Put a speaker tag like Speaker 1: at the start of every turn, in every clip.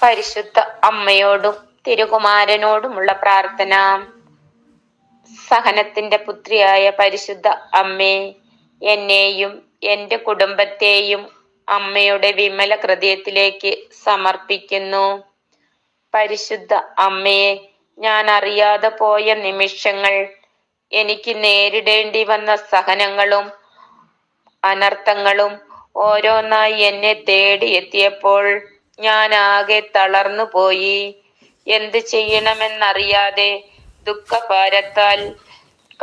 Speaker 1: പരിശുദ്ധ അമ്മയോടും തിരുകുമാരനോടുമുള്ള പ്രാർത്ഥന. സഹനത്തിന്റെ പുത്രിയായ പരിശുദ്ധ അമ്മേ, എന്നെയും എന്റെ കുടുംബത്തെയും അമ്മയുടെ വിമല ഹൃദയത്തിലേക്ക് സമർപ്പിക്കുന്നു. പരിശുദ്ധ അമ്മയെ, ഞാൻ അറിയാതെ പോയ നിമിഷങ്ങൾ, എനിക്ക് നേരിടേണ്ടി വന്ന സഹനങ്ങളും അനർത്ഥങ്ങളും ഓരോന്നായി എന്നെ തേടിയെത്തിയപ്പോൾ ഞാൻ ആകെ തളർന്നു പോയി. എന്ത് ചെയ്യണമെന്നറിയാതെ ദുഃഖഭാരത്താൽ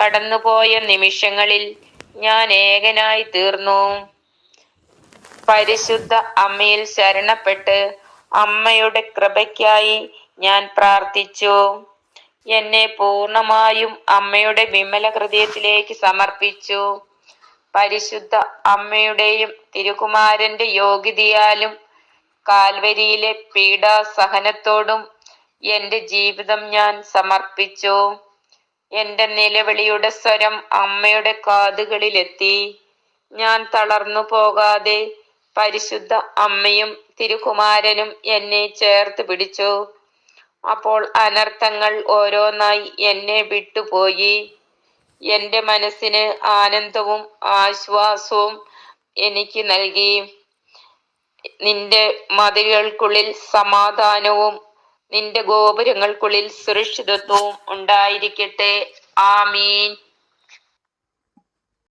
Speaker 1: കടന്നുപോയ നിമിഷങ്ങളിൽ ഞാൻ ഏകനായി തീർന്നു. പരിശുദ്ധ അമ്മയിൽ ശരണപ്പെട്ട് അമ്മയുടെ കൃപയ്ക്കായി ഞാൻ പ്രാർത്ഥിച്ചു. എന്നെ പൂർണ്ണമായും അമ്മയുടെ വിമല ഹൃദയത്തിലേക്ക് സമർപ്പിച്ചു. പരിശുദ്ധ അമ്മയുടെയും തിരുകുമാരന്റെ യോഗ്യതയാലും കാൽവരിയിലെ പീഡാസഹനത്തോടും എന്റെ ജീവിതം ഞാൻ സമർപ്പിച്ചു. എന്റെ നിലവിളിയുടെ സ്വരം അമ്മയുടെ കാതുകളിലെത്തി. ഞാൻ തളർന്നു പോകാതെ പരിശുദ്ധ അമ്മയും തിരുകുമാരനും എന്നെ ചേർത്ത് പിടിച്ചു. അപ്പോൾ അനർത്ഥങ്ങൾ ഓരോന്നായി എന്നെ വിട്ടുപോയി. എന്റെ മനസ്സിന് ആനന്ദവും ആശ്വാസവും എനിക്ക് നൽകി. നിന്റെ മതിലുകൾക്കുള്ളിൽ സമാധാനവും നിന്റെ ഗോപുരങ്ങൾക്കുള്ളിൽ സുരക്ഷിതത്വവും ഉണ്ടായിരിക്കട്ടെ. ആമീൻ.